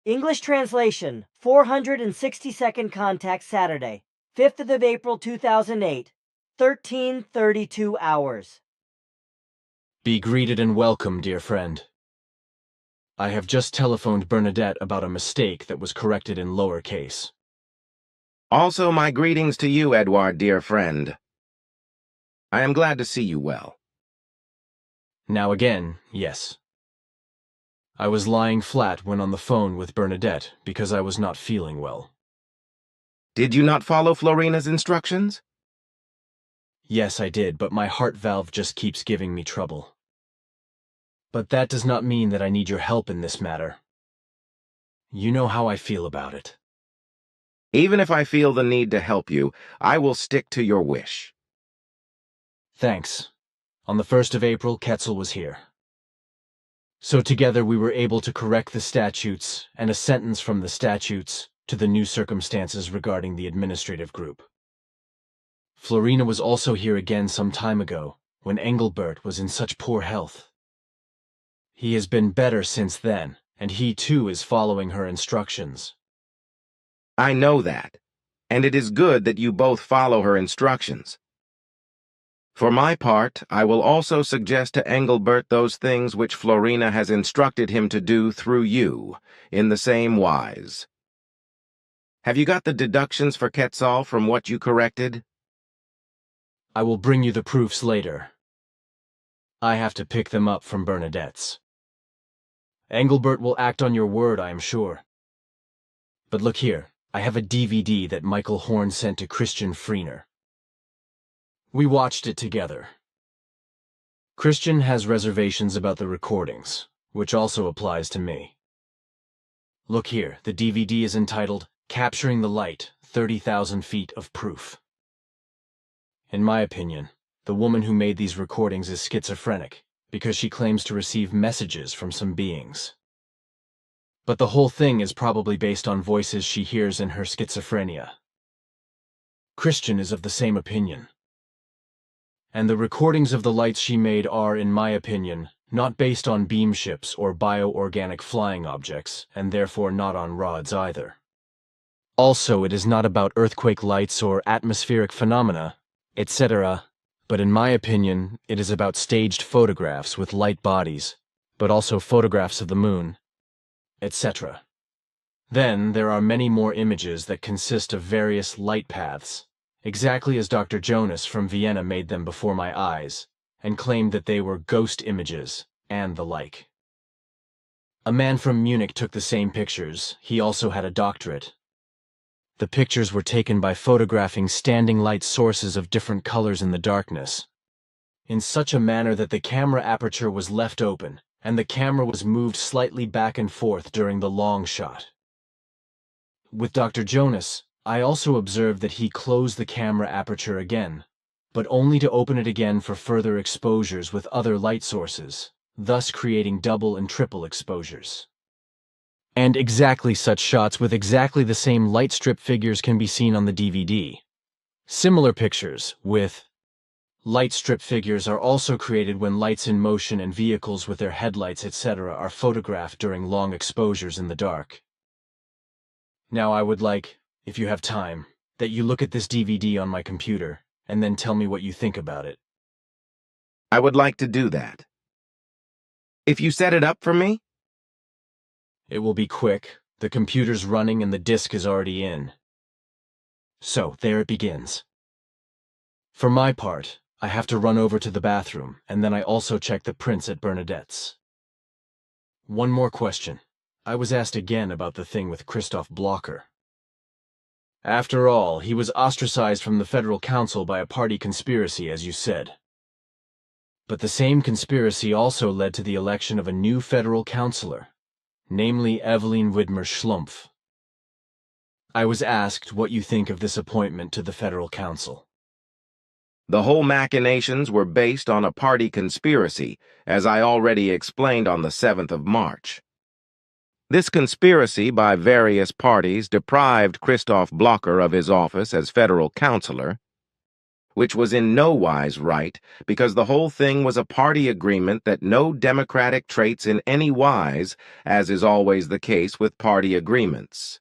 English translation, 462nd contact Saturday, 5th of April 2008, 13:32 hours. Be greeted and welcome, dear friend. I have just telephoned Bernadette about a mistake that was corrected in lowercase. Also my greetings to you, Edward, dear friend. I am glad to see you well. Now again, yes. I was lying flat when on the phone with Bernadette because I was not feeling well. Did you not follow Florina's instructions? Yes, I did, but my heart valve just keeps giving me trouble. But that does not mean that I need your help in this matter. You know how I feel about it. Even if I feel the need to help you, I will stick to your wish. Thanks. On the 1st of April, Ketzel was here. So together we were able to correct the statutes and a sentence from the statutes to the new circumstances regarding the administrative group. Florina was also here again some time ago, when Engelbert was in such poor health. He has been better since then, and he too is following her instructions. I know that, and it is good that you both follow her instructions. For my part, I will also suggest to Engelbert those things which Florina has instructed him to do through you, in the same wise. Have you got the deductions for Quetzal from what you corrected? I will bring you the proofs later. I have to pick them up from Bernadette's. Engelbert will act on your word, I am sure. But look here, I have a DVD that Michael Horn sent to Christian Freener. We watched it together. Christian has reservations about the recordings, which also applies to me. Look here, the DVD is entitled Capturing the Light, 30,000 Feet of Proof. In my opinion, the woman who made these recordings is schizophrenic, because she claims to receive messages from some beings. But the whole thing is probably based on voices she hears in her schizophrenia. Christian is of the same opinion. And the recordings of the lights she made are, in my opinion, not based on beam ships or bioorganic flying objects, and therefore not on rods either. Also, it is not about earthquake lights or atmospheric phenomena, etc., but in my opinion, it is about staged photographs with light bodies, but also photographs of the moon, etc. Then there are many more images that consist of various light paths, exactly as Dr. Jonas from Vienna made them before my eyes, and claimed that they were ghost images, and the like. A man from Munich took the same pictures. He also had a doctorate. The pictures were taken by photographing standing light sources of different colors in the darkness, in such a manner that the camera aperture was left open, and the camera was moved slightly back and forth during the long shot. With Dr. Jonas, I also observed that he closed the camera aperture again, but only to open it again for further exposures with other light sources, thus creating double and triple exposures. And exactly such shots with exactly the same light strip figures can be seen on the DVD. Similar pictures with light strip figures are also created when lights in motion and vehicles with their headlights, etc., are photographed during long exposures in the dark. Now I would like, if you have time, that you look at this DVD on my computer, and then tell me what you think about it. I would like to do that. If you set it up for me? It will be quick. The computer's running and the disk is already in. So, there it begins. For my part, I have to run over to the bathroom, and then I also check the prints at Bernadette's. One more question. I was asked again about the thing with Christoph Blocher. After all, he was ostracized from the Federal Council by a party conspiracy, as you said. But the same conspiracy also led to the election of a new federal councillor, namely Evelyn Widmer-Schlumpf. I was asked what you think of this appointment to the Federal Council. The whole machinations were based on a party conspiracy, as I already explained on the 7th of March. This conspiracy by various parties deprived Christoph Blocher of his office as federal councillor, which was in no wise right, because the whole thing was a party agreement that no democratic traits in any wise, as is always the case with party agreements.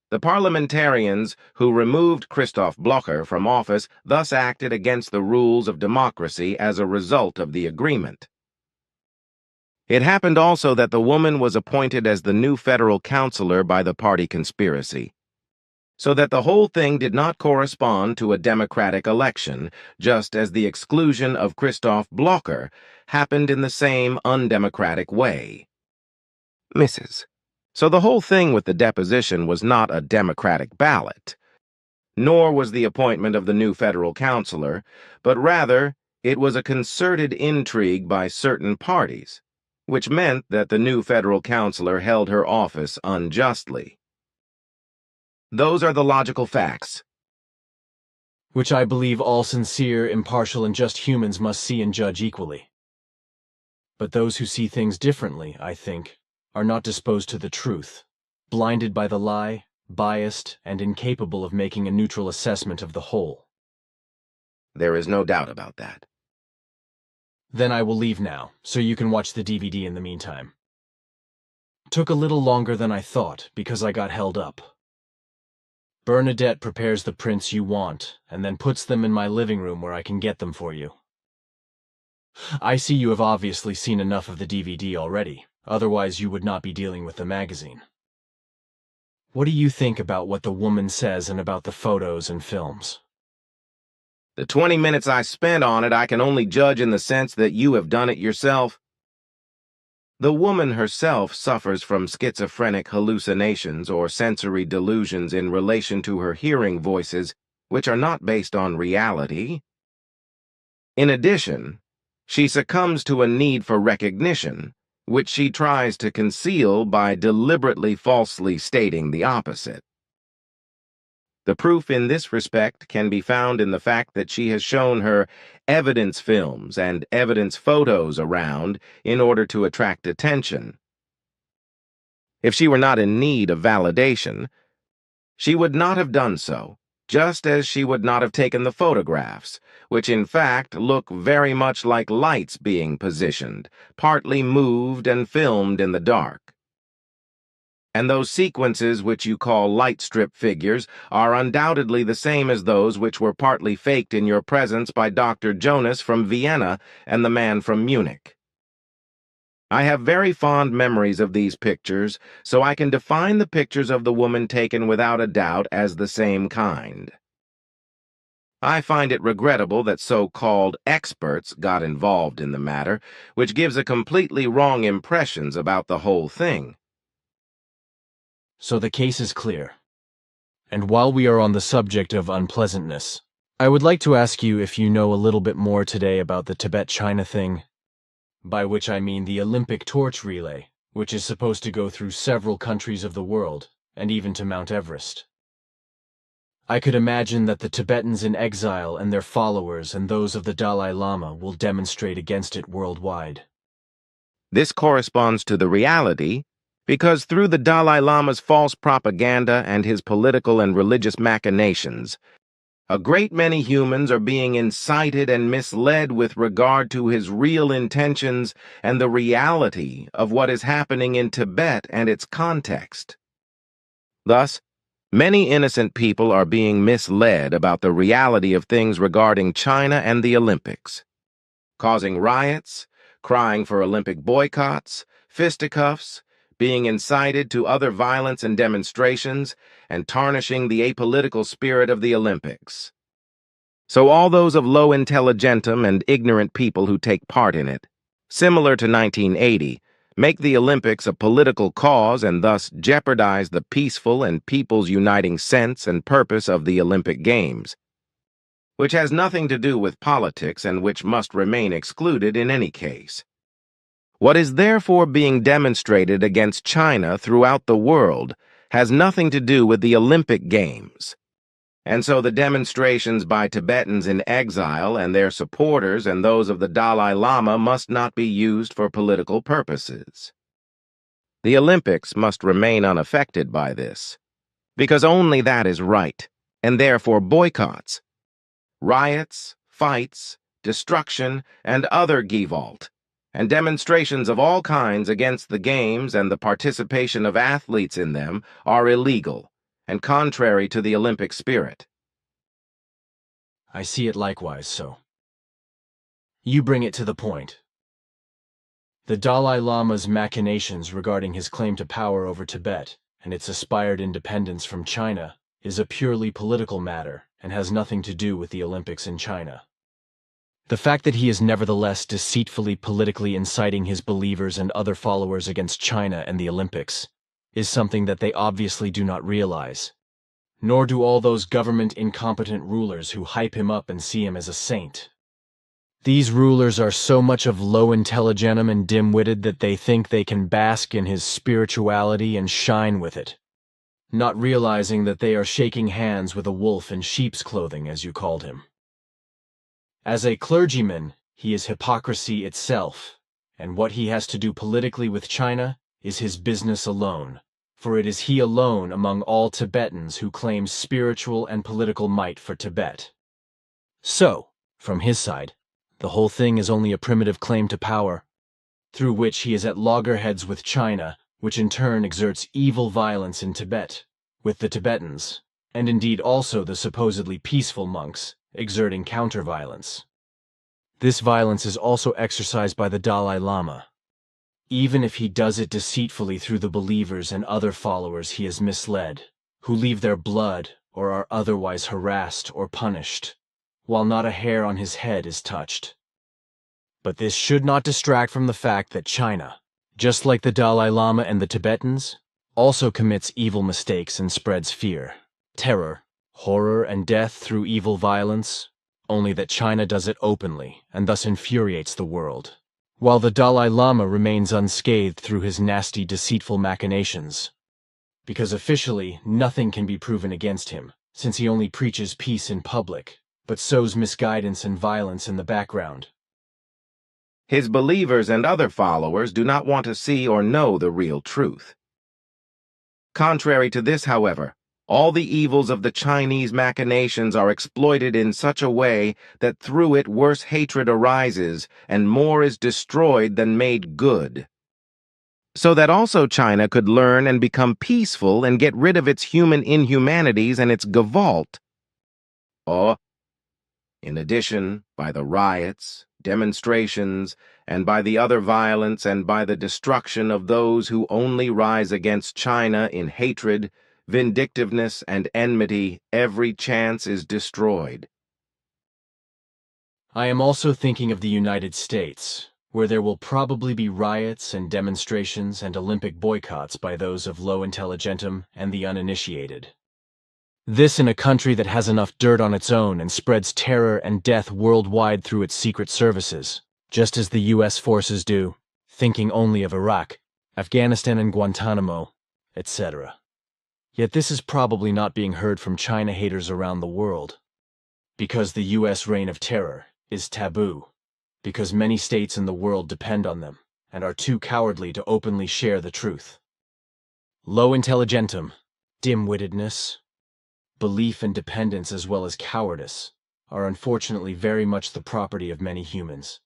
The parliamentarians who removed Christoph Blocher from office thus acted against the rules of democracy as a result of the agreement. It happened also that the woman was appointed as the new federal counselor by the party conspiracy, so that the whole thing did not correspond to a democratic election, just as the exclusion of Christoph Blocher happened in the same undemocratic way. Mrs. So the whole thing with the deposition was not a democratic ballot, nor was the appointment of the new federal counselor, but rather it was a concerted intrigue by certain parties, which meant that the new federal counselor held her office unjustly. Those are the logical facts, which I believe all sincere, impartial, and just humans must see and judge equally. But those who see things differently, I think, are not disposed to the truth, blinded by the lie, biased, and incapable of making a neutral assessment of the whole. There is no doubt about that. Then I will leave now, so you can watch the DVD in the meantime. Took a little longer than I thought, because I got held up. Bernadette prepares the prints you want, and then puts them in my living room where I can get them for you. I see you have obviously seen enough of the DVD already, otherwise you would not be dealing with the magazine. What do you think about what the woman says and about the photos and films? The 20 minutes I spent on it, I can only judge in the sense that you have done it yourself. The woman herself suffers from schizophrenic hallucinations or sensory delusions in relation to her hearing voices, which are not based on reality. In addition, she succumbs to a need for recognition, which she tries to conceal by deliberately falsely stating the opposite. The proof in this respect can be found in the fact that she has shown her evidence films and evidence photos around in order to attract attention. If she were not in need of validation, she would not have done so, just as she would not have taken the photographs, which in fact look very much like lights being positioned, partly moved and filmed in the dark. And those sequences which you call light strip figures are undoubtedly the same as those which were partly faked in your presence by Dr. Jonas from Vienna and the man from Munich. I have very fond memories of these pictures, so I can define the pictures of the woman taken without a doubt as the same kind. I find it regrettable that so-called experts got involved in the matter, which gives a completely wrong impressions about the whole thing. So the case is clear. And while we are on the subject of unpleasantness, I would like to ask you if you know a little bit more today about the Tibet-China thing, by which I mean the Olympic torch relay, which is supposed to go through several countries of the world, and even to Mount Everest. I could imagine that the Tibetans in exile and their followers and those of the Dalai Lama will demonstrate against it worldwide. This corresponds to the reality, because through the Dalai Lama's false propaganda and his political and religious machinations, a great many humans are being incited and misled with regard to his real intentions and the reality of what is happening in Tibet and its context. Thus, many innocent people are being misled about the reality of things regarding China and the Olympics, causing riots, crying for Olympic boycotts, fisticuffs, being incited to other violence and demonstrations, and tarnishing the apolitical spirit of the Olympics. So all those of low intelligentum and ignorant people who take part in it, similar to 1980, make the Olympics a political cause and thus jeopardize the peaceful and people's uniting sense and purpose of the Olympic Games, which has nothing to do with politics and which must remain excluded in any case. What is therefore being demonstrated against China throughout the world has nothing to do with the Olympic Games. And so the demonstrations by Tibetans in exile and their supporters and those of the Dalai Lama must not be used for political purposes. The Olympics must remain unaffected by this, because only that is right, and therefore boycotts, riots, fights, destruction, and other Gewalt, and demonstrations of all kinds against the games and the participation of athletes in them are illegal and contrary to the Olympic spirit. I see it likewise so. You bring it to the point. The Dalai Lama's machinations regarding his claim to power over Tibet and its aspired independence from China is a purely political matter and has nothing to do with the Olympics in China. The fact that he is nevertheless deceitfully politically inciting his believers and other followers against China and the Olympics is something that they obviously do not realize, nor do all those government incompetent rulers who hype him up and see him as a saint. These rulers are so much of low intelligentum and dim-witted that they think they can bask in his spirituality and shine with it, not realizing that they are shaking hands with a wolf in sheep's clothing, as you called him. As a clergyman, he is hypocrisy itself, and what he has to do politically with China is his business alone, for it is he alone among all Tibetans who claims spiritual and political might for Tibet. So, from his side, the whole thing is only a primitive claim to power, through which he is at loggerheads with China, which in turn exerts evil violence in Tibet, with the Tibetans, and indeed also the supposedly peaceful monks, exerting counter-violence. This violence is also exercised by the Dalai Lama. Even if he does it deceitfully through the believers and other followers he has misled, who leave their blood or are otherwise harassed or punished, while not a hair on his head is touched. But this should not distract from the fact that China, just like the Dalai Lama and the Tibetans, also commits evil mistakes and spreads fear, terror, horror, and death through evil violence, only that China does it openly and thus infuriates the world, while the Dalai Lama remains unscathed through his nasty, deceitful machinations. Because officially, nothing can be proven against him, since he only preaches peace in public, but sows misguidance and violence in the background. His believers and other followers do not want to see or know the real truth. Contrary to this, however, all the evils of the Chinese machinations are exploited in such a way that through it worse hatred arises and more is destroyed than made good. So that also China could learn and become peaceful and get rid of its human inhumanities and its Gewalt. Or, in addition, by the riots, demonstrations, and by the other violence and by the destruction of those who only rise against China in hatred, vindictiveness, and enmity, every chance is destroyed. I am also thinking of the United States, where there will probably be riots and demonstrations and Olympic boycotts by those of low intelligentum and the uninitiated. This in a country that has enough dirt on its own and spreads terror and death worldwide through its secret services, just as the U.S. forces do, thinking only of Iraq, Afghanistan and Guantanamo, etc. Yet this is probably not being heard from China haters around the world, because the U.S. reign of terror is taboo, because many states in the world depend on them and are too cowardly to openly share the truth. Low intelligentum, dim-wittedness, belief and dependence as well as cowardice are unfortunately very much the property of many humans,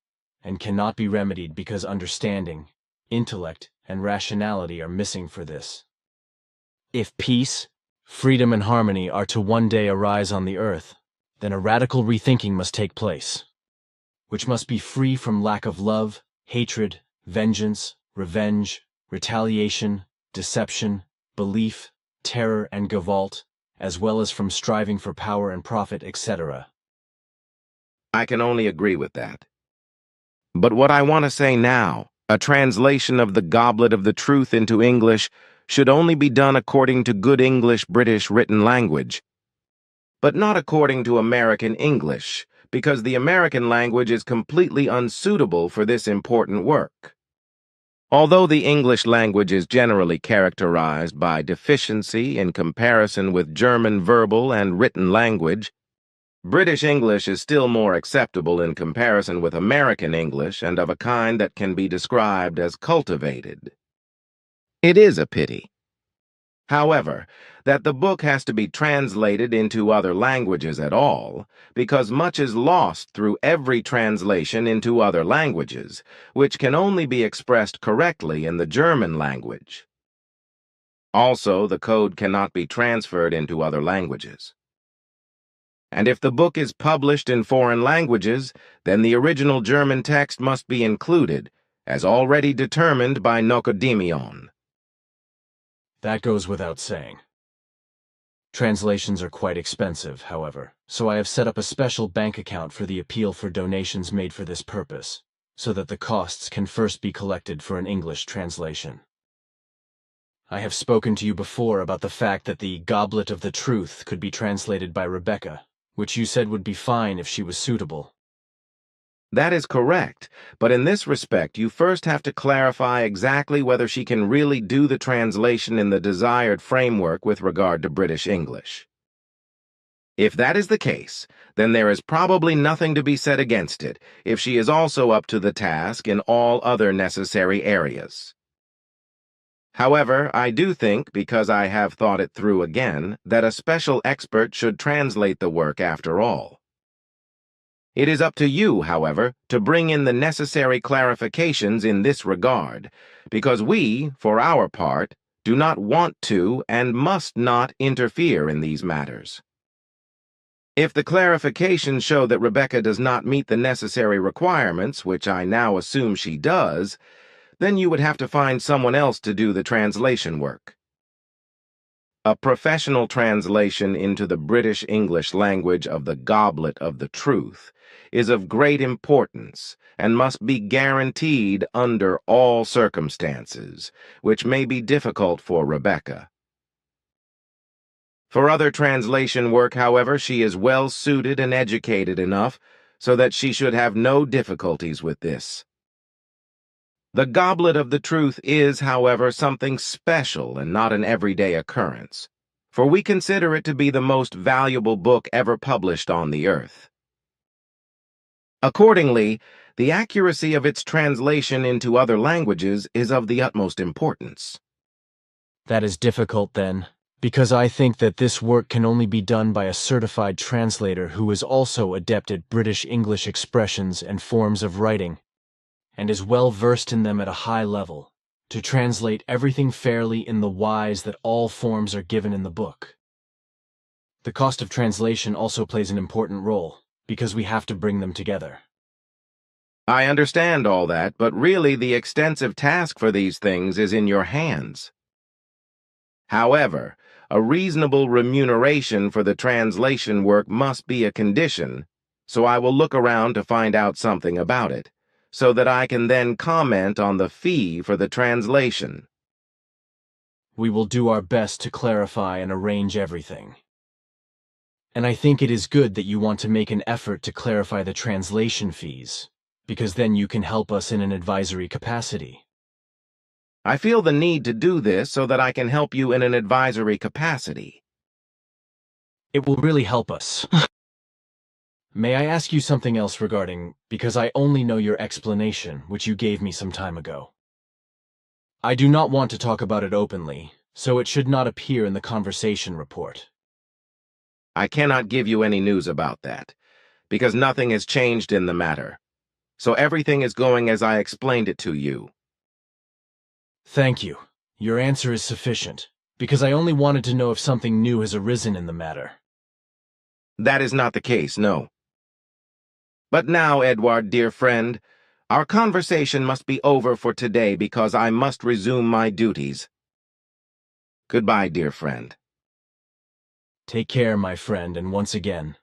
and cannot be remedied because understanding, intellect, and rationality are missing for this. If peace, freedom, and harmony are to one day arise on the earth, then a radical rethinking must take place, which must be free from lack of love, hatred, vengeance, revenge, retaliation, deception, belief, terror, and Gewalt, as well as from striving for power and profit, etc. I can only agree with that. But what I want to say now, a translation of the Goblet of the Truth into English, should only be done according to good English British written language, but not according to American English, because the American language is completely unsuitable for this important work. Although the English language is generally characterized by deficiency in comparison with German verbal and written language, British English is still more acceptable in comparison with American English and of a kind that can be described as cultivated. It is a pity. However, that the book has to be translated into other languages at all, because much is lost through every translation into other languages, which can only be expressed correctly in the German language. Also, the code cannot be transferred into other languages. And if the book is published in foreign languages, then the original German text must be included, as already determined by Nocodemion. That goes without saying. Translations are quite expensive, however, so I have set up a special bank account for the appeal for donations made for this purpose, so that the costs can first be collected for an English translation. I have spoken to you before about the fact that the Goblet of the Truth could be translated by Rebecca, which you said would be fine if she was suitable. That is correct, but in this respect you first have to clarify exactly whether she can really do the translation in the desired framework with regard to British English. If that is the case, then there is probably nothing to be said against it, if she is also up to the task in all other necessary areas. However, I do think, because I have thought it through again, that a special expert should translate the work after all. It is up to you, however, to bring in the necessary clarifications in this regard, because we, for our part, do not want to and must not interfere in these matters. If the clarifications show that Rebecca does not meet the necessary requirements, which I now assume she does, then you would have to find someone else to do the translation work. A professional translation into the British English language of the Goblet of the Truth is of great importance and must be guaranteed under all circumstances, which may be difficult for Rebecca. For other translation work, however, she is well suited and educated enough so that she should have no difficulties with this. The Goblet of the Truth is, however, something special and not an everyday occurrence, for we consider it to be the most valuable book ever published on the earth. Accordingly, the accuracy of its translation into other languages is of the utmost importance. That is difficult, then, because I think that this work can only be done by a certified translator who is also adept at British English expressions and forms of writing, and is well versed in them at a high level, to translate everything fairly in the wise that all forms are given in the book. The cost of translation also plays an important role, because we have to bring them together. I understand all that, but really the extensive task for these things is in your hands. However, a reasonable remuneration for the translation work must be a condition, so I will look around to find out something about it, so that I can then comment on the fee for the translation. We will do our best to clarify and arrange everything. And I think it is good that you want to make an effort to clarify the translation fees, because then you can help us in an advisory capacity. I feel the need to do this so that I can help you in an advisory capacity. It will really help us. May I ask you something else regarding, because I only know your explanation, which you gave me some time ago. I do not want to talk about it openly, so it should not appear in the conversation report. I cannot give you any news about that, because nothing has changed in the matter. So everything is going as I explained it to you. Thank you. Your answer is sufficient, because I only wanted to know if something new has arisen in the matter. That is not the case, no. But now, Edward, dear friend, our conversation must be over for today because I must resume my duties. Goodbye, dear friend. Take care, my friend, and once again,